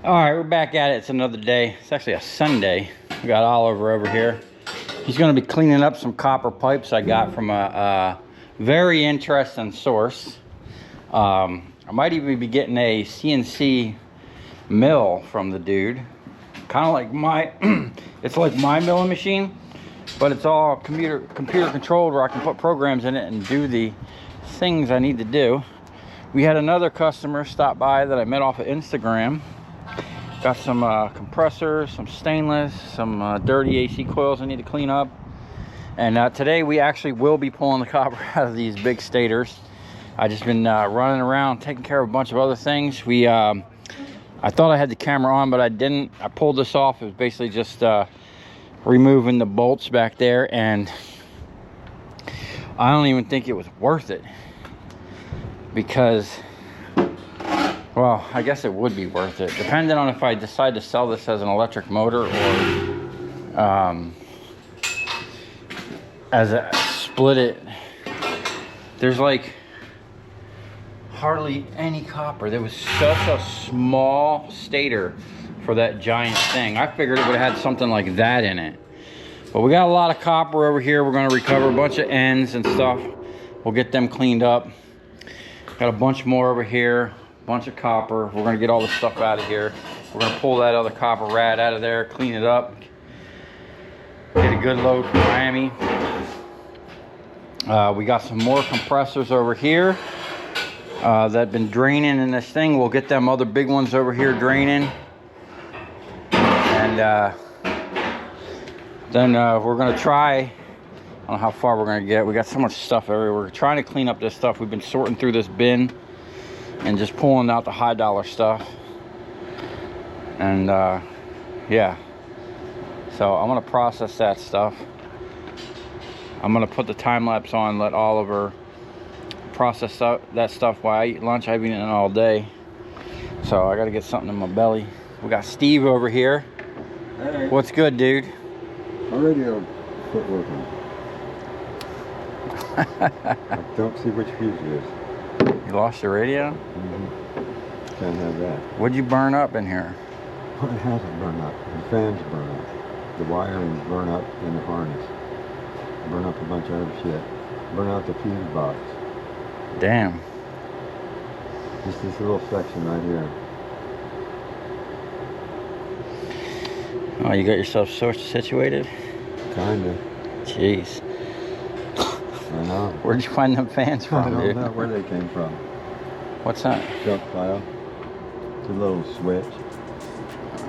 All right, we're back at it. It's another day. It's actually a Sunday. We got Oliver over here. He's going to be cleaning up some copper pipes I got from a very interesting source. I might even be getting a CNC mill from the dude. Kind of like my, it's like my milling machine, but it's all computer controlled, where I can put programs in it and do the things I need to do. We had another customer stop by that I met off of Instagram. Got some compressors, some stainless, some dirty AC coils I need to clean up. And today we actually will be pulling the copper out of these big stators. I just been running around taking care of a bunch of other things. I thought I had the camera on, but I didn't. I pulled this off. It was basically just removing the bolts back there, and I don't even think it was worth it, because, well, I guess it would be worth it, depending on if I decide to sell this as an electric motor or as a split it. There's like hardly any copper. There was such a small stator for that giant thing. I figured it would have had something like that in it. But we got a lot of copper over here. We're going to recover a bunch of ends and stuff. We'll get them cleaned up. Got a bunch more over here. Bunch of copper. We're going to get all the stuff out of here. We're going to pull that other copper rat out of there, clean it up, get a good load from Miami. We got some more compressors over here that have been draining in this thing. We'll get them other big ones over here draining, and then we're going to try, I don't know how far we're going to get. We got so much stuff everywhere. We're trying to clean up this stuff. We've been sorting through this bin and just pulling out the high dollar stuff. And yeah, so I'm gonna process that stuff. I'm gonna put the time lapse on, let Oliver process that stuff while I eat lunch. I've been eating all day, so I gotta get something in my belly. We got Steve over here. Hey. What's good, dude? My radio quit working. I don't see which fuse it is. You lost your radio? Mm-hmm. Can't have that. What'd you burn up in here? Well, it hasn't burned up. The fans burn up. The wiring burn up in the harness. Burn up a bunch of other shit. Burn out the fuse box. Damn. Just this little section right here. Oh, you got yourself situated? Kinda. Jeez. I know. Where'd you find them fans from, I don't dude? know where they came from. What's that? Junk pile. It's a little switch.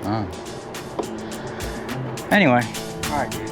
Oh. Anyway, all right, dude.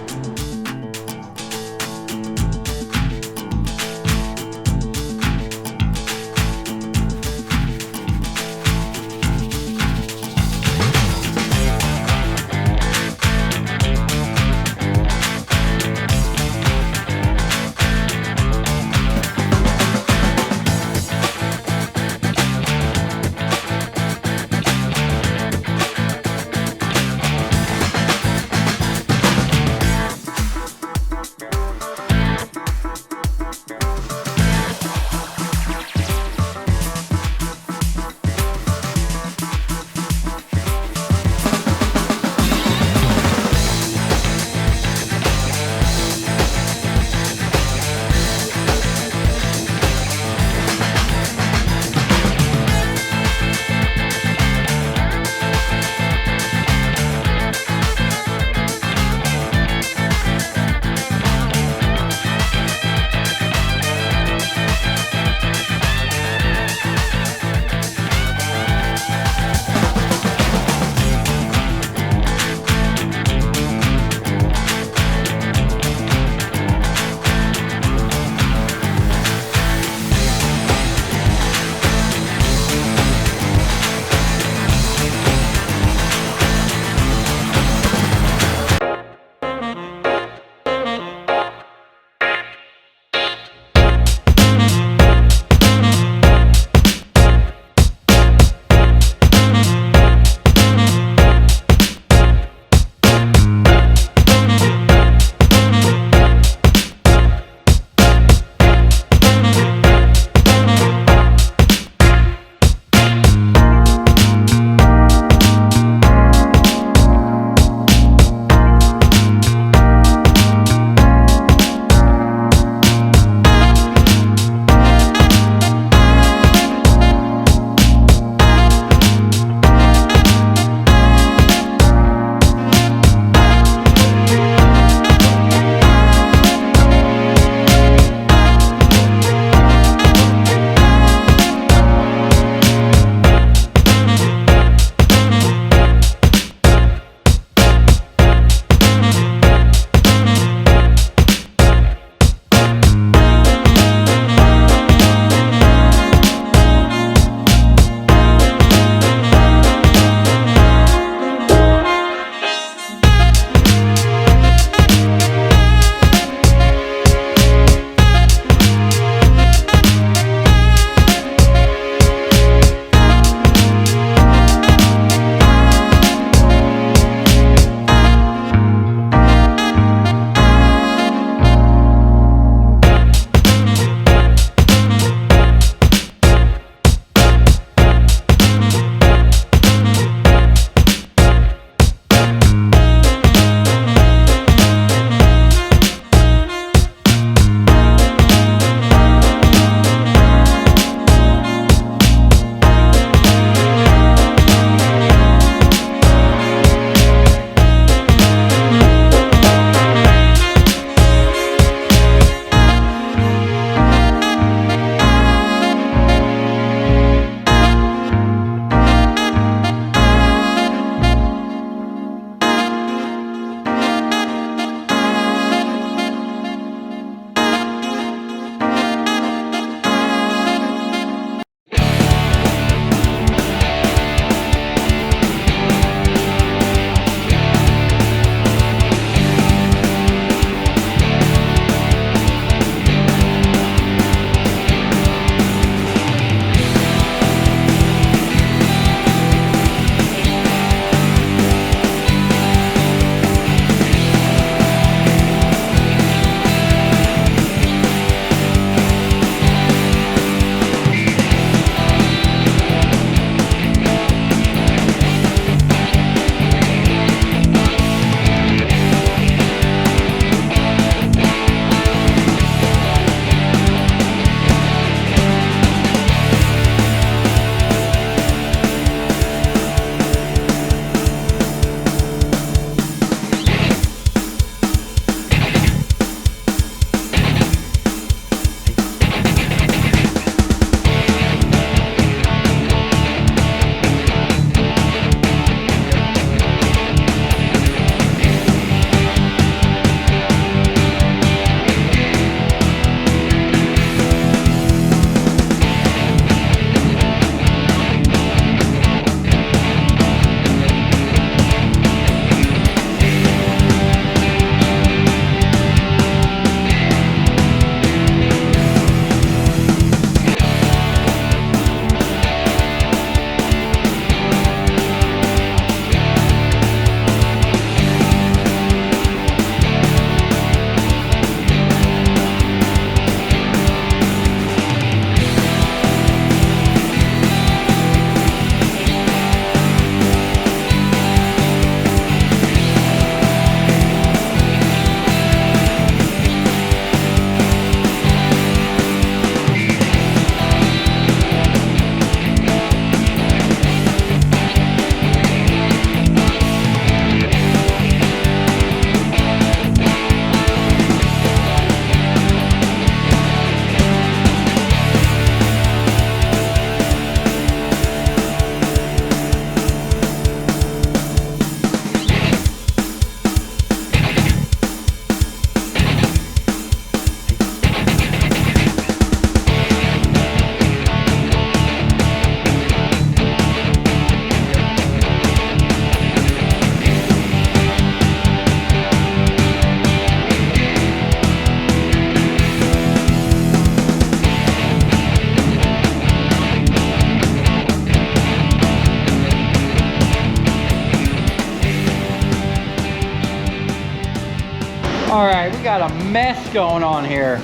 All right, we got a mess going on here.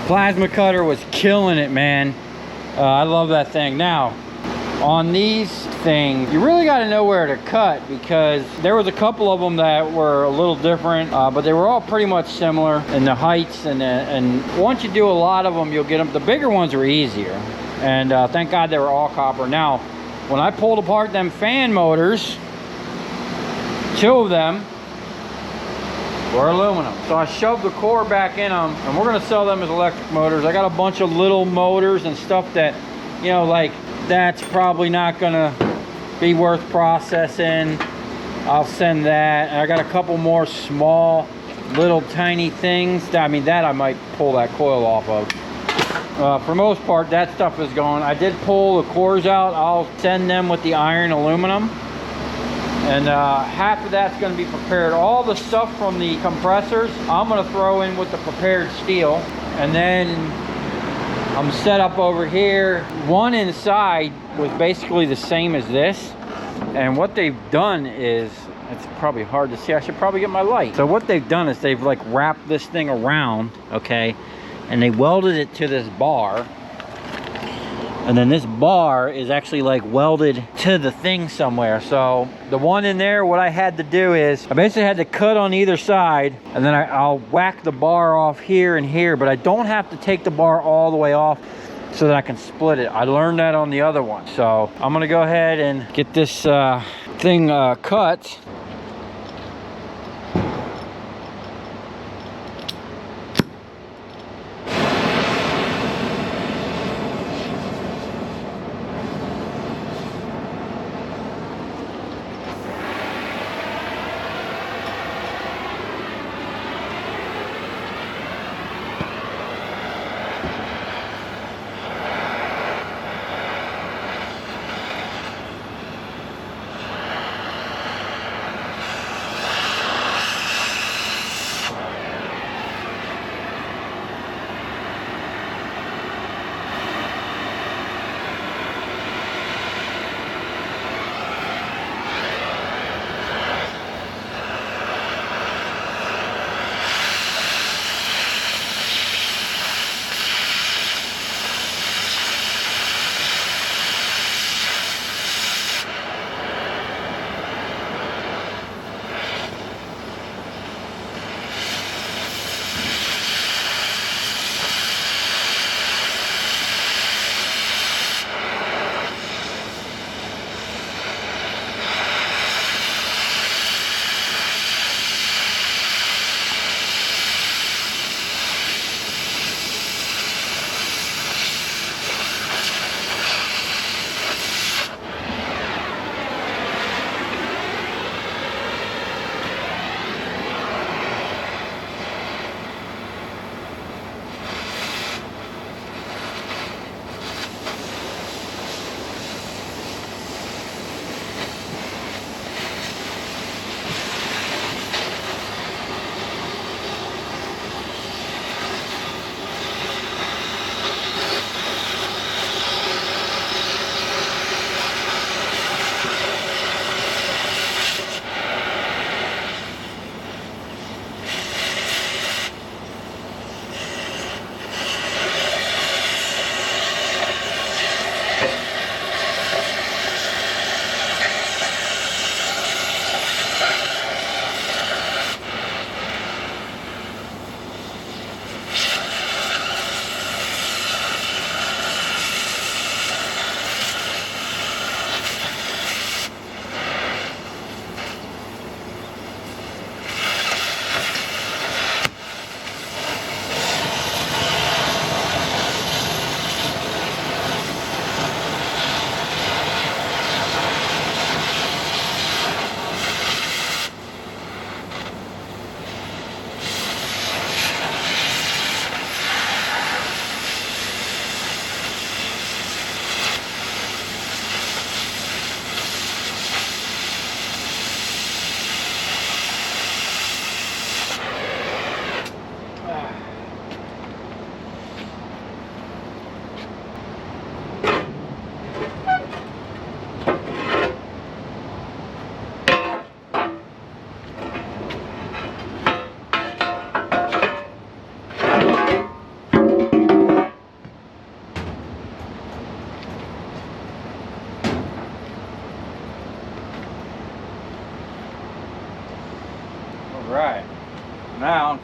Plasma cutter was killing it, man. I love that thing. Now, on these things, you really got to know where to cut, because there was a couple of them that were a little different, but they were all pretty much similar in the heights. And once you do a lot of them, you'll get them. The bigger ones are easier, and thank God they were all copper. Now, when I pulled apart them fan motors, 2 of them were aluminum. So I shoved the core back in them, and we're gonna sell them as electric motors. I got a bunch of little motors and stuff that, you know, like, that's probably not gonna be worth processing. I'll send that. And I got a couple more small, little tiny things. I mean, that I might pull that coil off of. For most part, that stuff is gone. I did pull the cores out. I'll send them with the iron aluminum. And half of that's gonna be prepared. All the stuff from the compressors, I'm gonna throw in with the prepared steel. And then I'm set up over here. One inside was basically the same as this. And what they've done is, it's probably hard to see. I should probably get my light. So what they've done is they've like wrapped this thing around, okay? And they welded it to this bar. And then this bar is actually like welded to the thing somewhere. So the one in there, what I had to do is I basically had to cut on either side, and then I'll whack the bar off here and here, but I don't have to take the bar all the way off so that I can split it. I learned that on the other one. So I'm gonna go ahead and get this thing cut.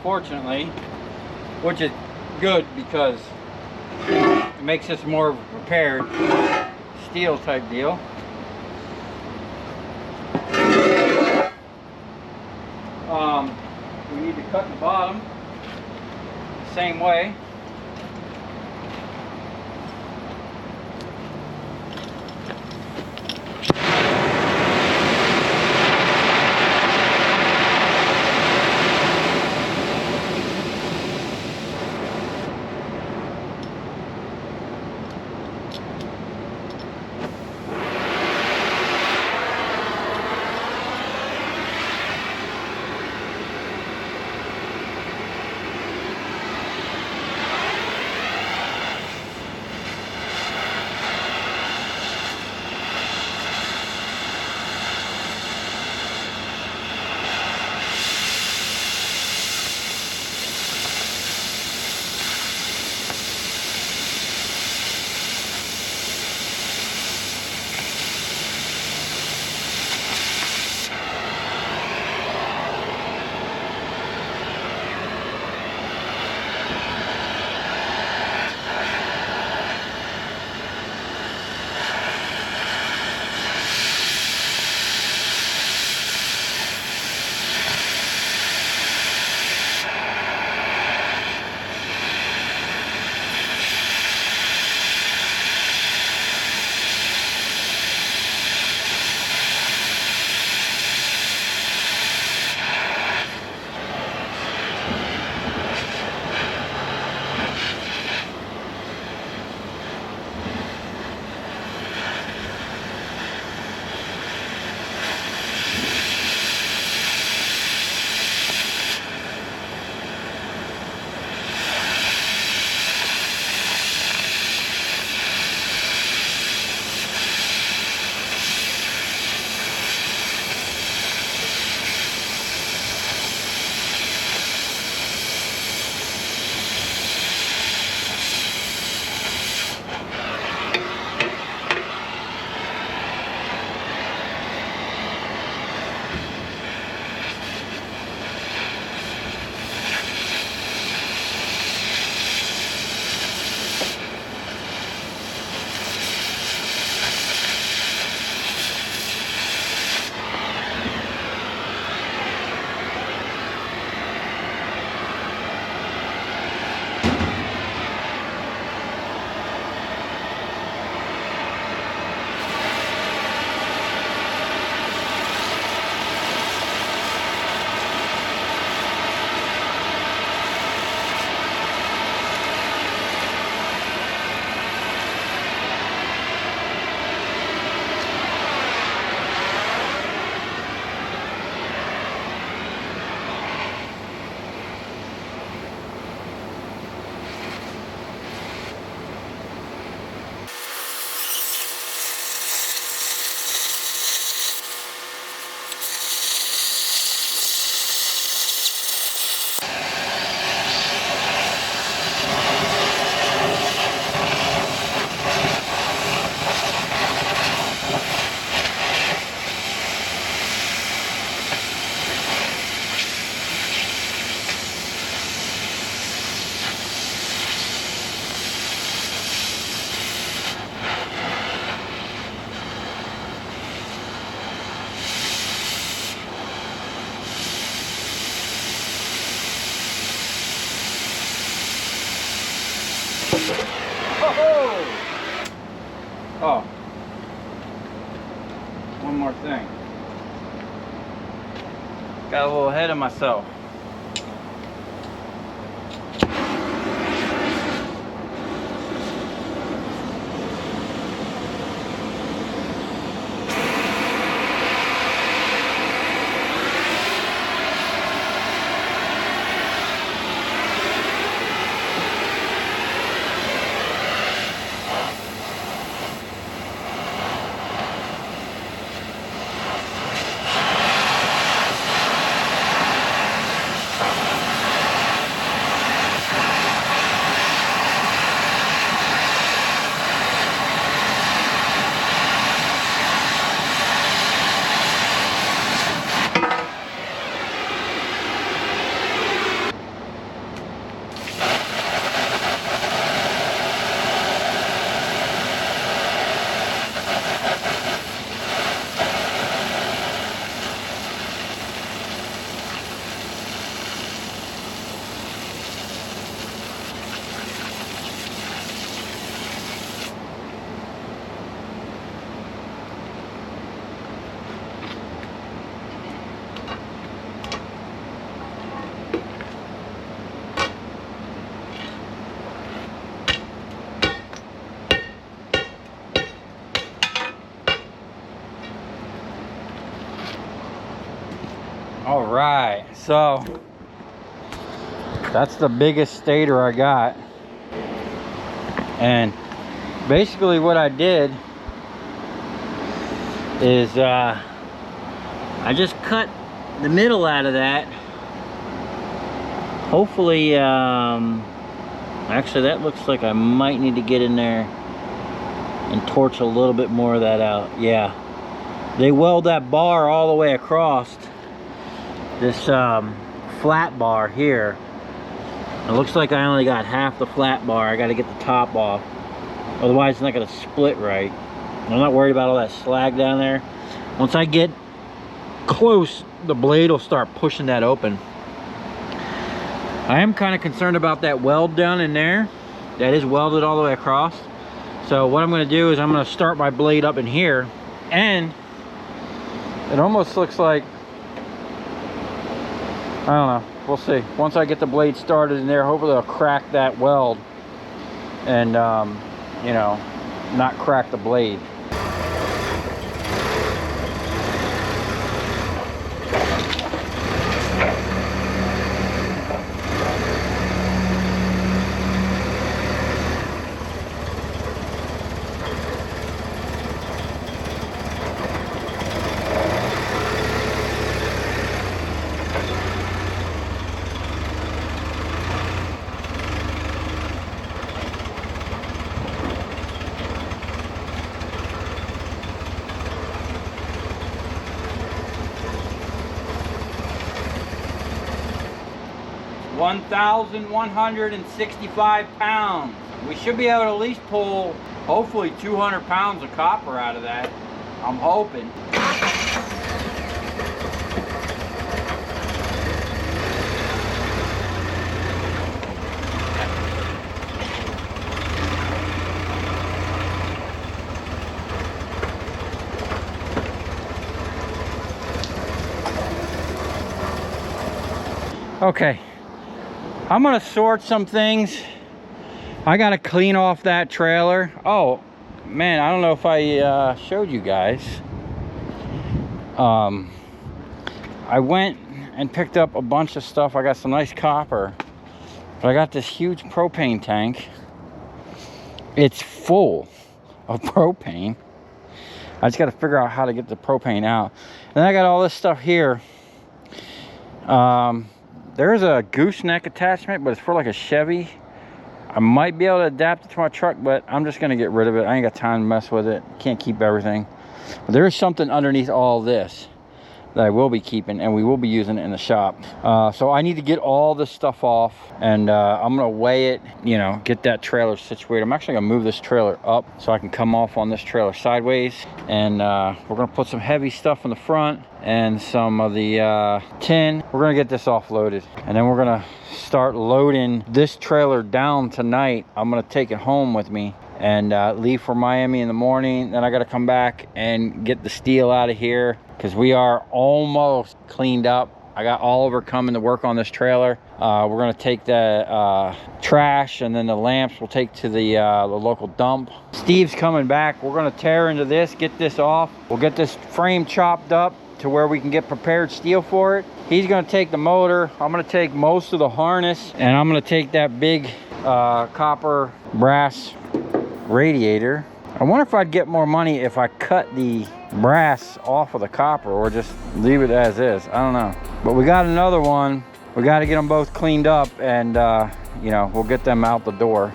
unfortunately, which is good because it makes this more of a prepared steel type deal. We need to cut the bottom the same way. Oh, one more thing. Got a little ahead of myself. All right, so that's the biggest stator I got. And basically what I did is I just cut the middle out of that. Hopefully, actually that looks like I might need to get in there and torch a little bit more of that out. Yeah, they weld that bar all the way across this flat bar here. It looks like I only got half the flat bar. I got to get the top off, otherwise it's not going to split right. I'm not worried about all that slag down there. Once I get close, the blade will start pushing that open. I am kind of concerned about that weld down in there. That is welded all the way across. So what I'm going to do is I'm going to start my blade up in here, and it almost looks like, I don't know, we'll see. Once I get the blade started in there, hopefully I'll crack that weld and you know, not crack the blade. 1,165 pounds. We should be able to at least pull, hopefully, 200 pounds of copper out of that. I'm hoping. Okay, I'm gonna sort some things. I gotta clean off that trailer. Oh man, I don't know if I showed you guys. I went and picked up a bunch of stuff. I got some nice copper, but I got this huge propane tank. It's full of propane. I just gotta figure out how to get the propane out. And I got all this stuff here. There's a gooseneck attachment, but it's for like a Chevy. I might be able to adapt it to my truck, but I'm just gonna get rid of it. I ain't got time to mess with it. Can't keep everything. But there is something underneath all this that I will be keeping, and we will be using it in the shop. So I need to get all this stuff off, and I'm gonna weigh it, you know, get that trailer situated. I'm actually gonna move this trailer up so I can come off on this trailer sideways, and we're gonna put some heavy stuff in the front and some of the tin. We're gonna get this offloaded, and then we're gonna start loading this trailer down tonight. I'm gonna take it home with me and leave for Miami in the morning. Then I gotta come back and get the steel out of here, because we are almost cleaned up. I got Oliver coming to work on this trailer. We're gonna take the trash, and then the lamps we'll take to the local dump. Steve's coming back. We're gonna tear into this, get this off. We'll get this frame chopped up to where we can get prepared steel for it. He's gonna take the motor. I'm gonna take most of the harness, and I'm gonna take that big copper brass radiator. I wonder if I'd get more money if I cut the brass off of the copper or just leave it as is. I don't know. But we got another one. We got to get them both cleaned up, and you know, we'll get them out the door.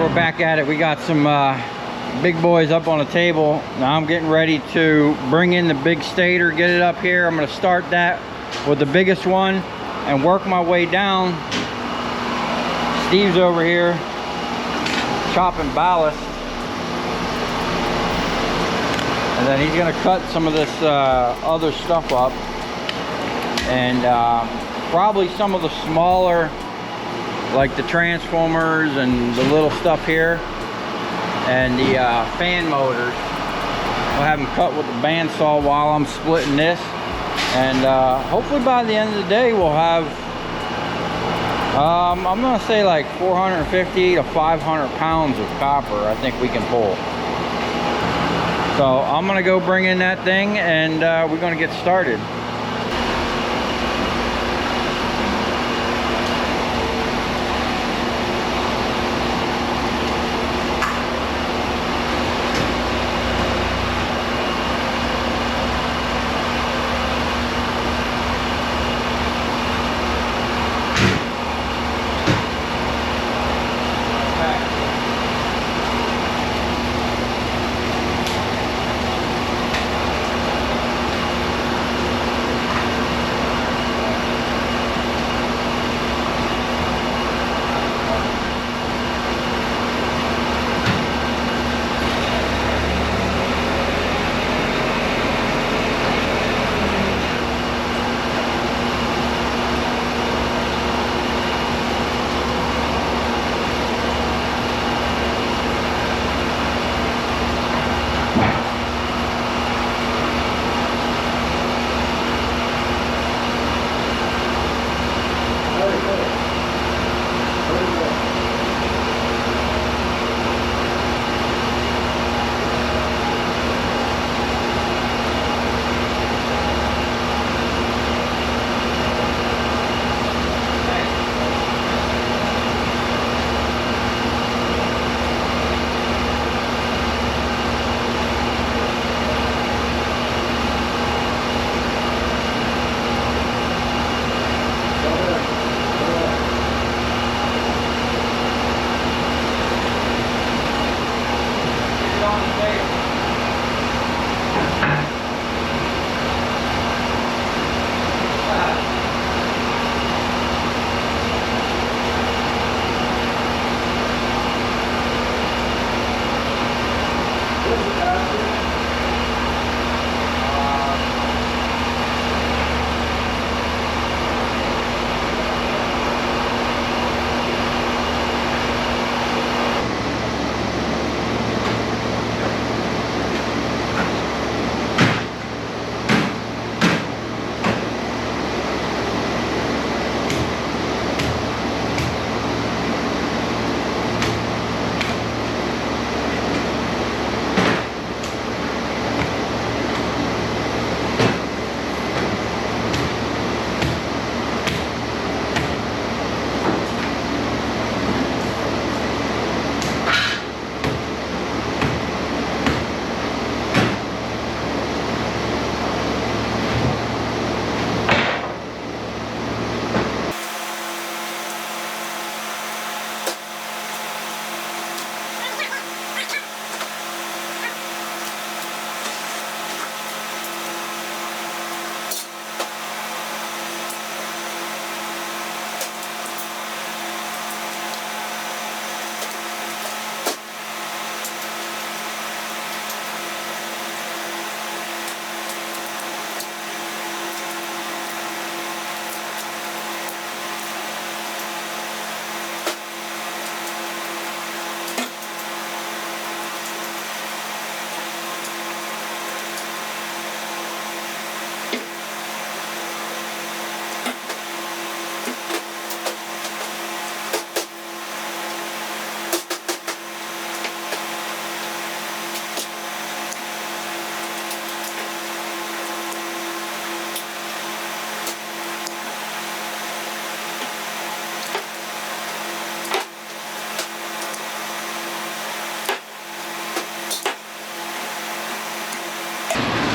we're back at it. We got some big boys up on the table. Now I'm getting ready to bring in the big stator, get it up here. I'm going to start that with the biggest one and work my way down. Steve's over here chopping ballast. And then he's going to cut some of this other stuff up. And probably some of the smaller, like the transformers and the little stuff here, and the fan motors. We'll have them cut with the bandsaw while I'm splitting this, and hopefully by the end of the day we'll have I'm gonna say like 450 to 500 pounds of copper I think we can pull. So I'm gonna go bring in that thing, and we're gonna get started.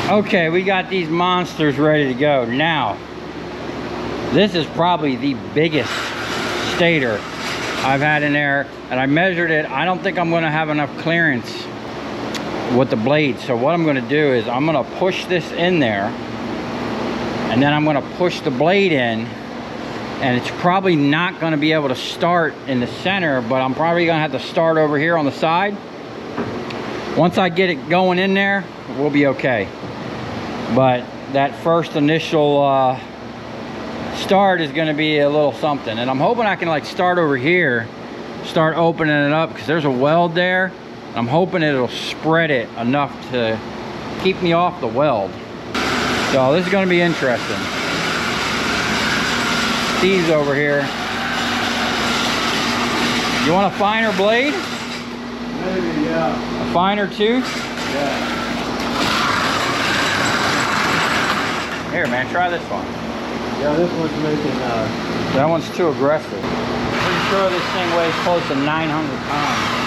Okay, we got these monsters ready to go. Now, this is probably the biggest stator I've had in there, and I measured it. I don't think I'm gonna have enough clearance with the blade. So what I'm gonna do is I'm gonna push this in there, and then I'm gonna push the blade in, and it's probably not gonna be able to start in the center, but I'm probably gonna have to start over here on the side. Once I get it going in there, we'll be okay. But that first initial start is gonna be a little something. And I'm hoping I can like start over here, start opening it up, because there's a weld there. I'm hoping it'll spread it enough to keep me off the weld. So this is gonna be interesting. Steve's over here. You want a finer blade? Maybe, yeah. A finer tooth? Yeah. Here, man, try this one. Yeah, this one's making, That one's too aggressive. Pretty sure this thing weighs close to 900 pounds.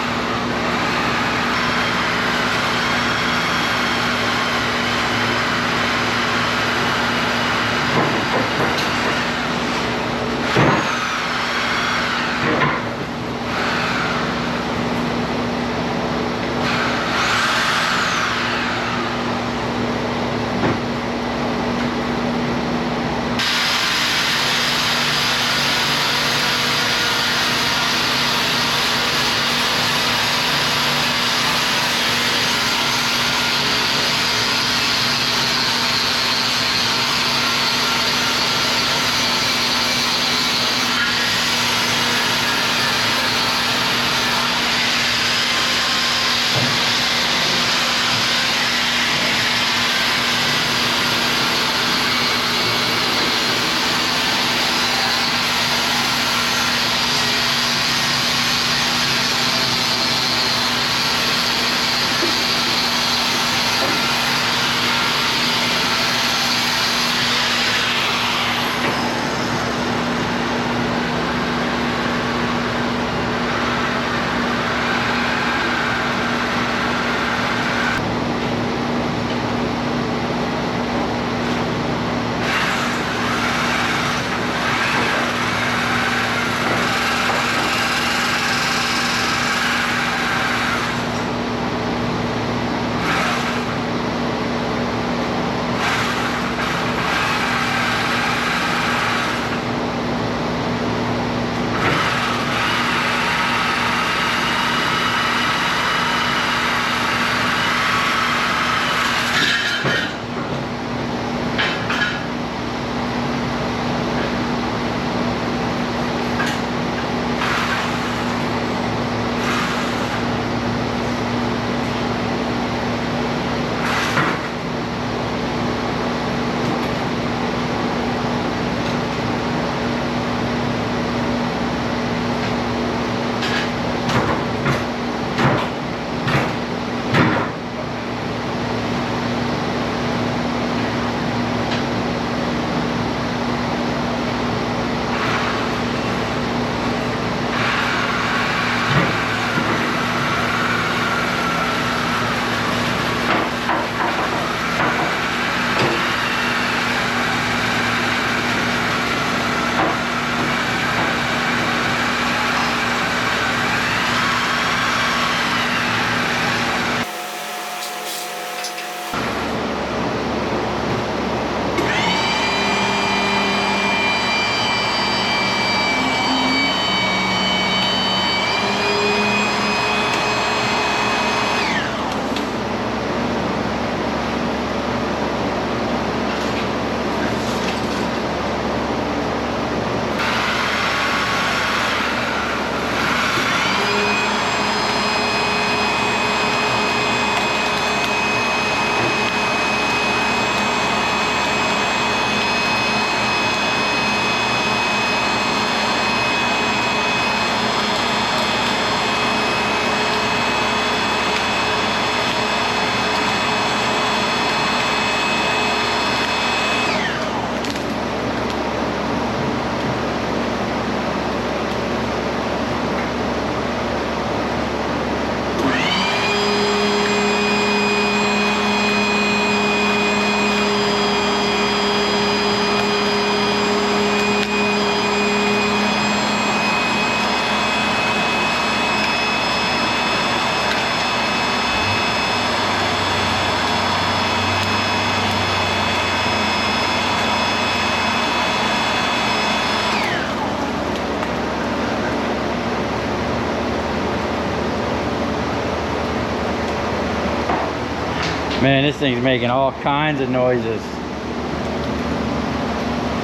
Man, this thing's making all kinds of noises.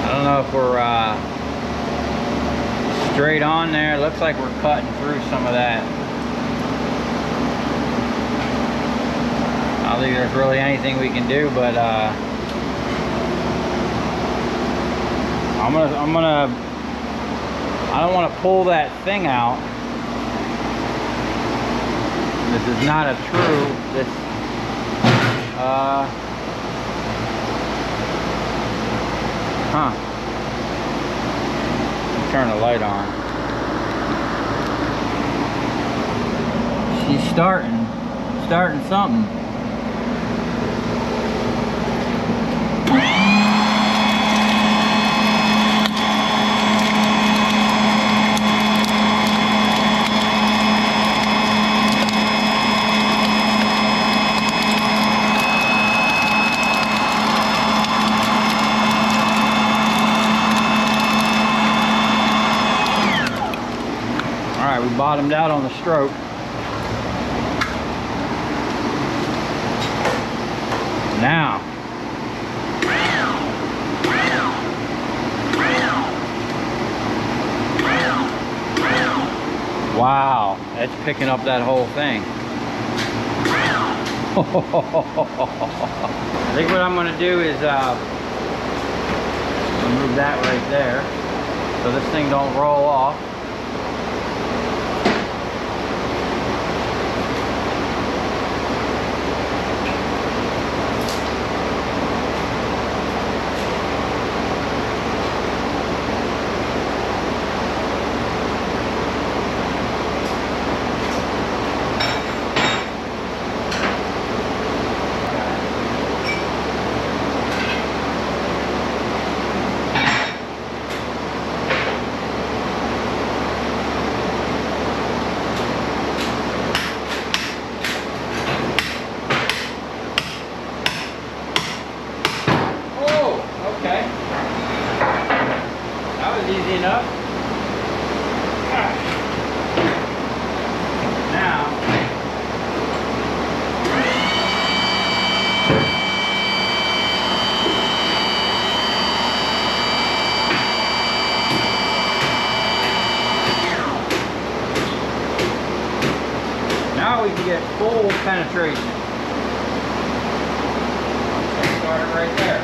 I don't know if we're straight on there. It looks like we're cutting through some of that. I don't think there's really anything we can do, but I don't want to pull that thing out. This is not a true, turn the light on. She's starting something. We bottomed out on the stroke. Now. Wow, that's picking up that whole thing. I think what I'm going to do is move that right there so this thing don't roll off. Easy enough. Now, we can get full penetration. Start it right there.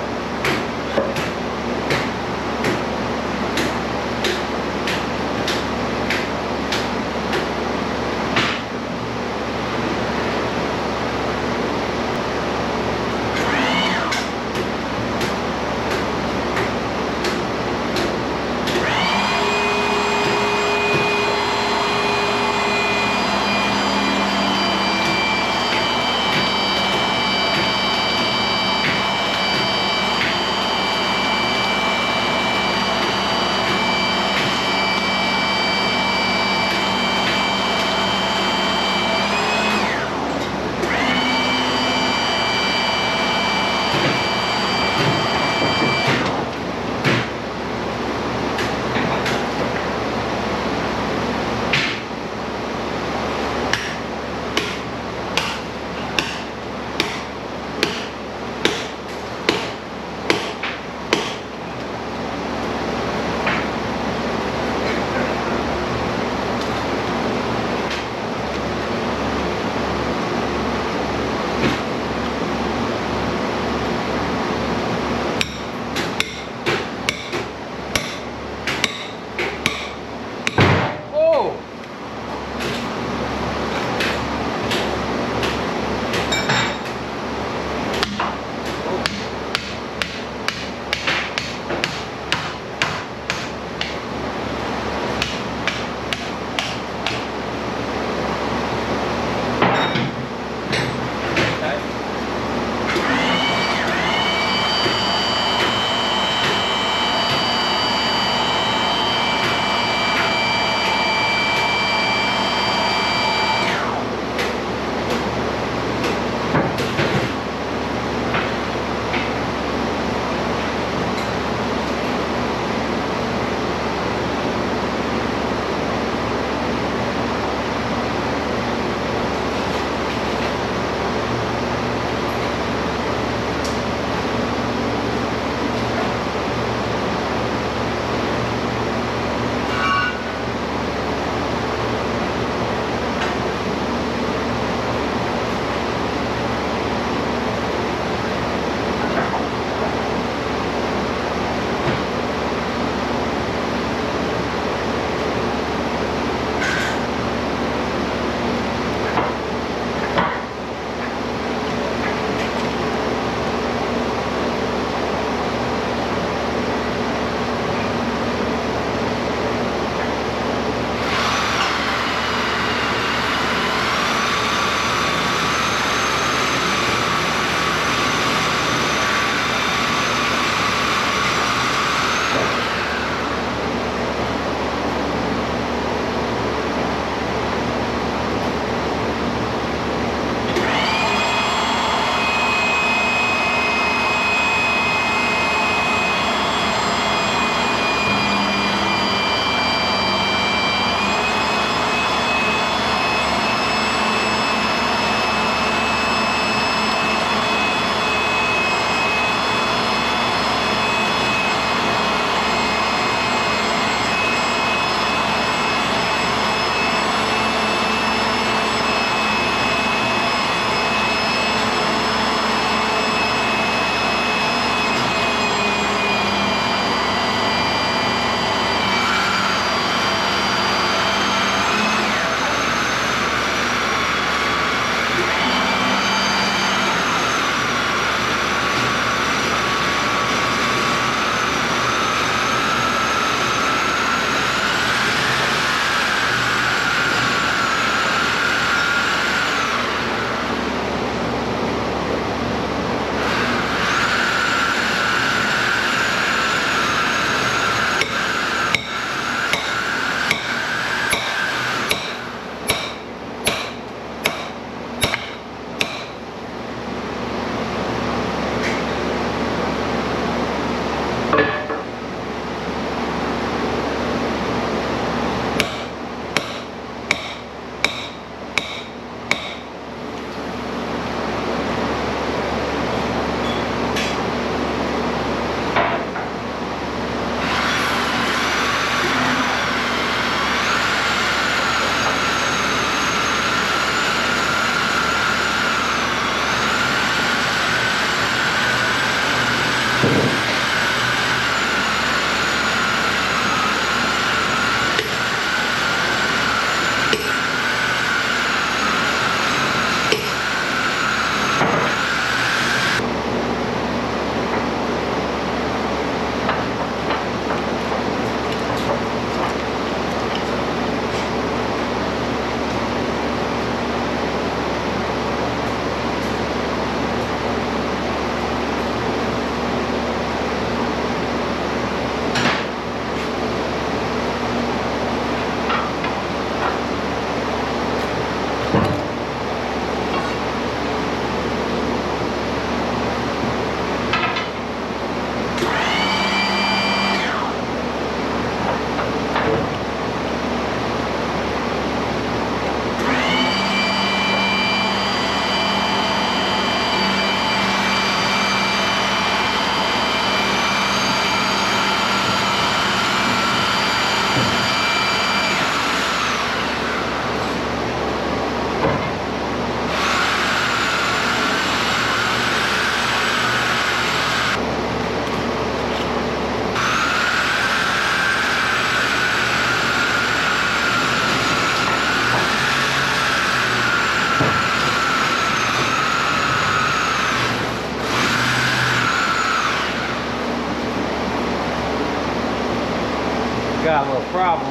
got a little problem.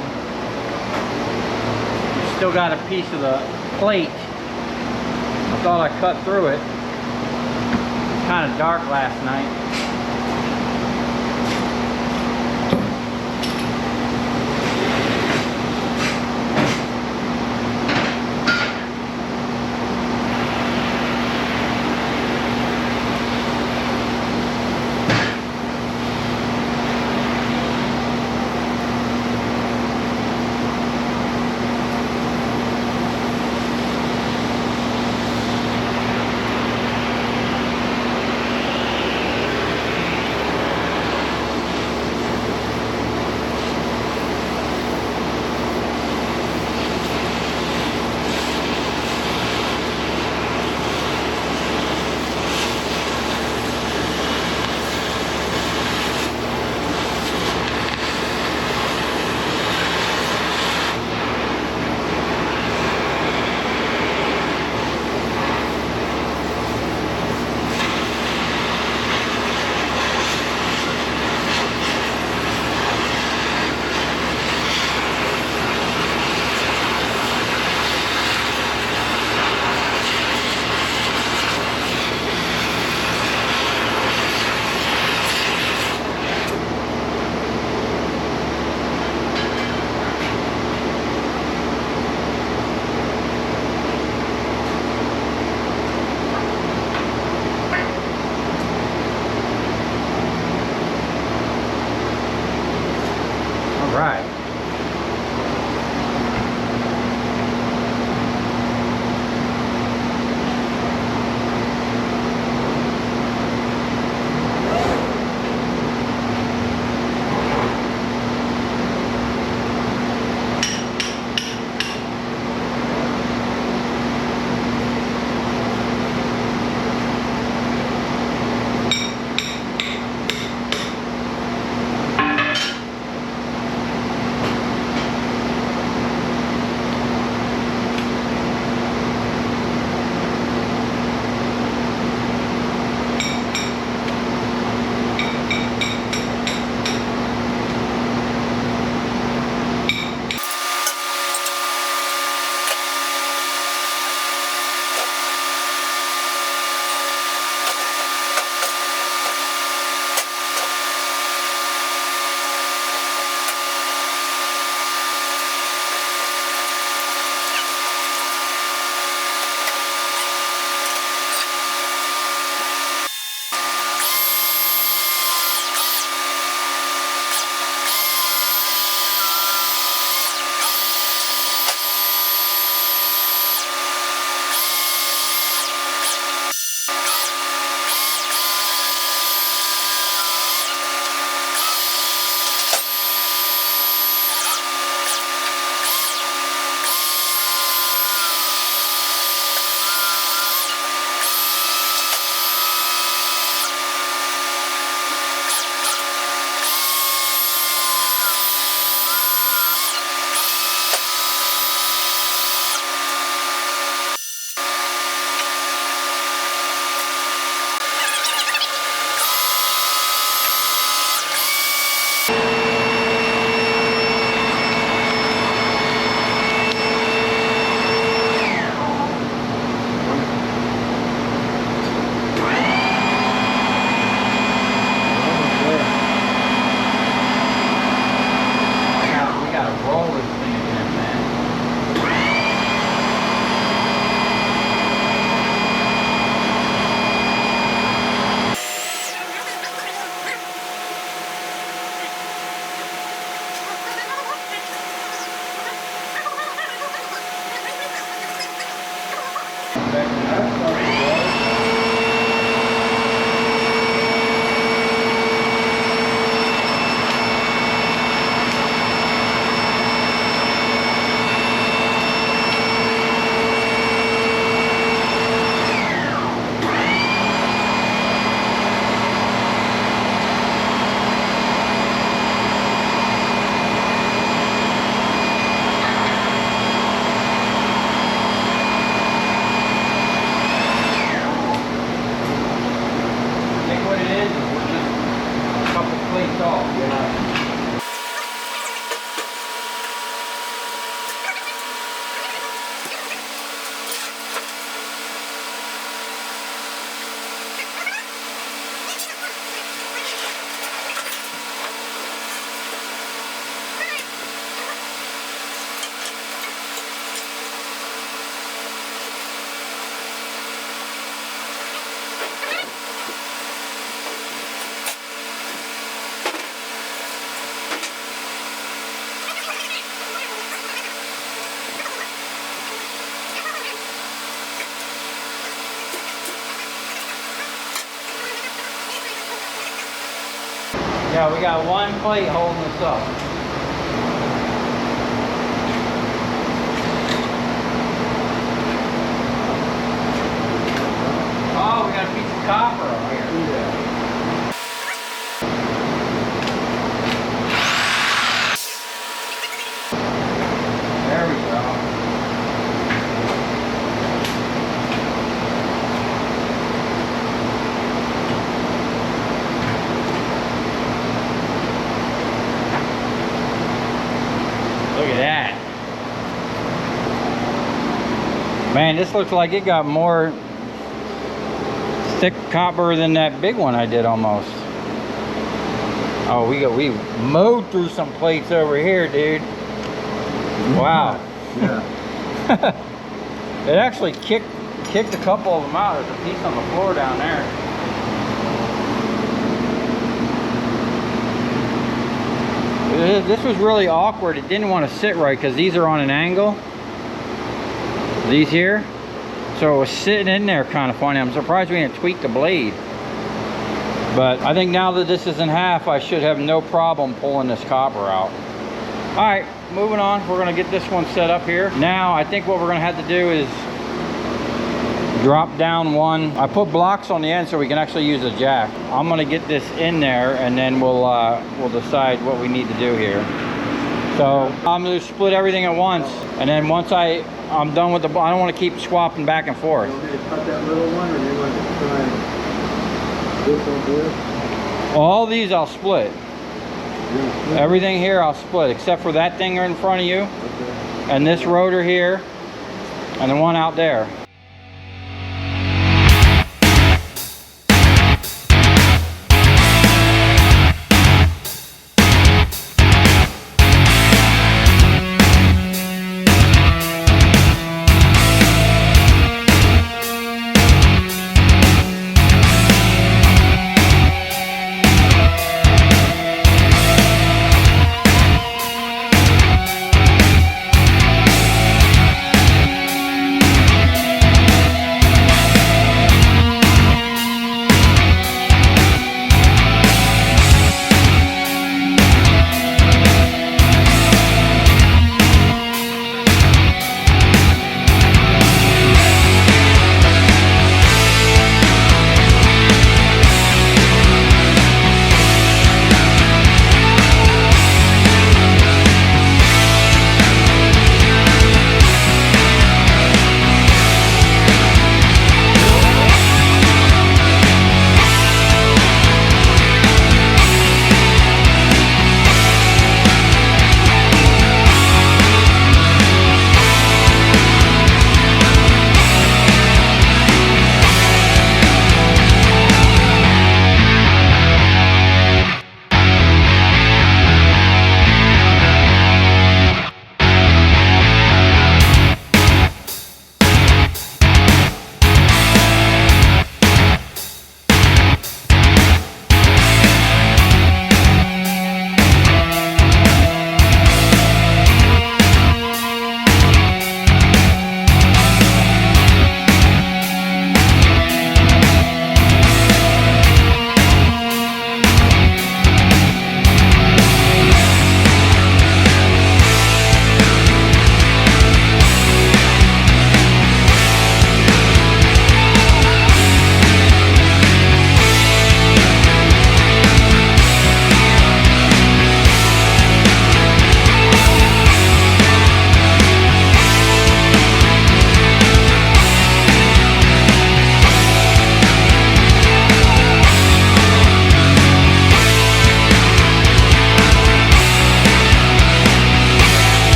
Still got a piece of the plate. I thought I cut through it. It's kind of dark last night. Yeah, we got one plate holding us up. Oh, we got a piece of copper over here. Yeah. There we go. Look at that. Man, this looks like it got more thick copper than that big one I did almost. Oh, we mowed through some plates over here, dude. Wow. Yeah. It actually kicked a couple of them out. There's a piece on the floor down there. This was really awkward. It didn't want to sit right because these are on an angle. These here. So it was sitting in there kind of funny. I'm surprised we didn't tweak the blade. But I think now that this is in half, I should have no problem pulling this copper out. All right, moving on. We're gonna get this one set up here. Now, I think what we're gonna have to do is drop down one. I put blocks on the end so we can actually use a jack. I'm gonna get this in there and then we'll decide what we need to do here. So I'm gonna split everything at once, and then once I'm done with the, I don't want to keep swapping back and forth. You want me to cut that little one, or do you want to try this on this? All these I'll split. Yeah. Everything here I'll split, except for that thing in front of you, Okay. and this rotor here, and the one out there.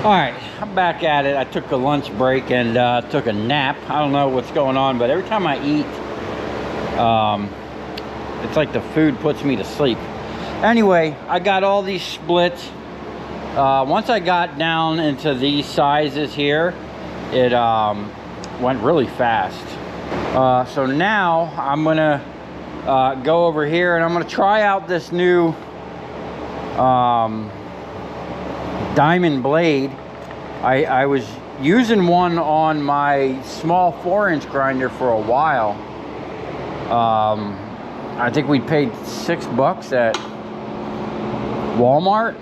All right, I'm back at it. I took a lunch break and took a nap. I don't know what's going on, but every time I eat, it's like the food puts me to sleep. Anyway, I got all these split. Once I got down into these sizes here, it went really fast. So now I'm gonna go over here and I'm gonna try out this new diamond blade. I was using one on my small 4-inch grinder for a while, I think we paid $6 at Walmart.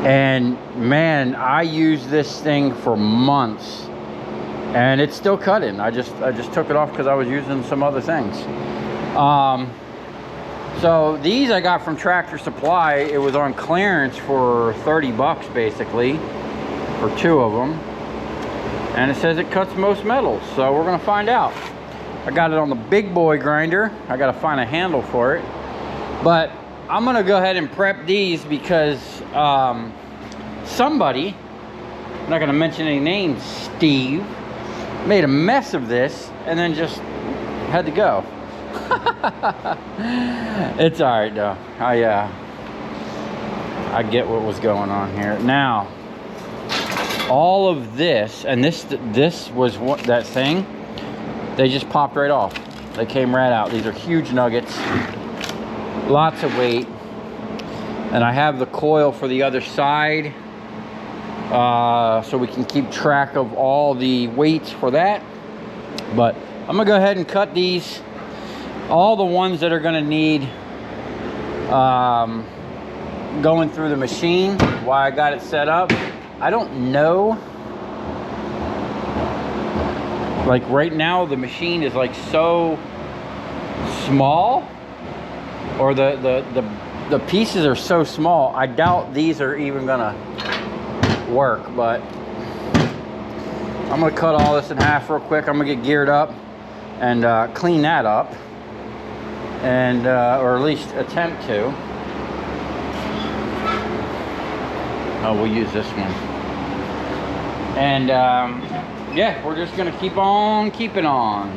And man, I used this thing for months and it's still cutting. I just took it off because I was using some other things. So these I got from Tractor Supply. It was on clearance for $30 basically for 2 of them. And it says it cuts most metals, so we're gonna find out. I got it on the big boy grinder. I gotta find a handle for it. But I'm gonna go ahead and prep these because somebody, I'm not gonna mention any names, Steve, made a mess of this and then just had to go. It's all right though. I get what was going on here. Now, all of this, and this was what that thing, they just popped right off. They came right out. These are huge nuggets, lots of weight. And I have the coil for the other side, so we can keep track of all the weights for that. But I'm gonna go ahead and cut these, all the ones that are gonna need going through the machine while I got it set up. I don't know, like right now the machine is like so small, or the pieces are so small, I doubt these are even gonna work. But I'm gonna cut all this in half real quick. I'm gonna get geared up and clean that up, and or at least attempt to. Oh, we'll use this one. And yeah, we're just gonna keep on keeping on.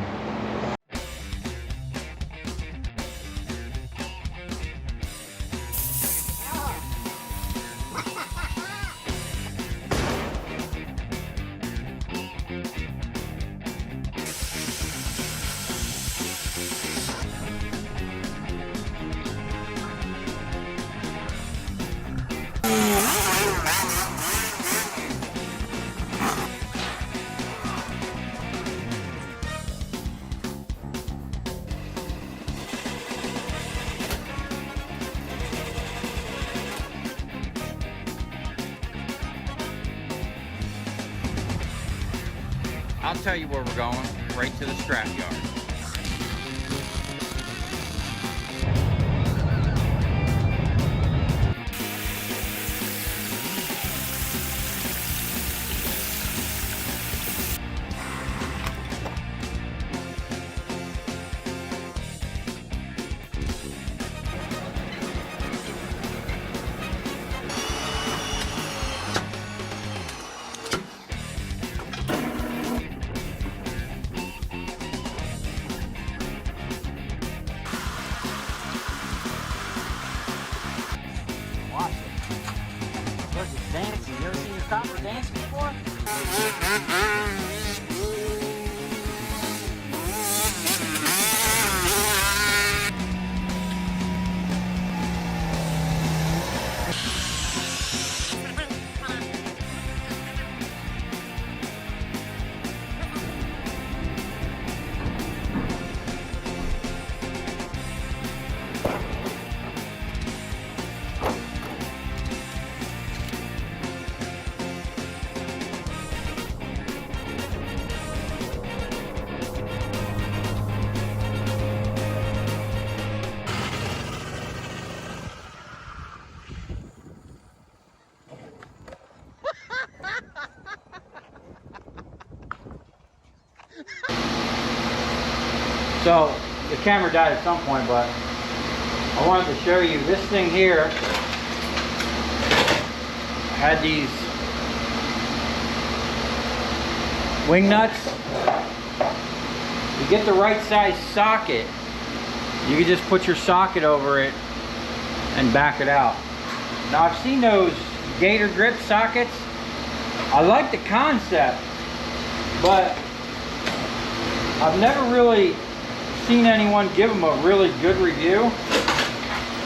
I'll tell you where we're going, right to the scrap yard. Dancing. You ever seen your copper dance before? So the camera died at some point, but I wanted to show you this thing here. I had these wing nuts. You get the right size socket, you can just put your socket over it and back it out. Now I've seen those gator grip sockets. I like the concept, but I've never really seen anyone give them a really good review.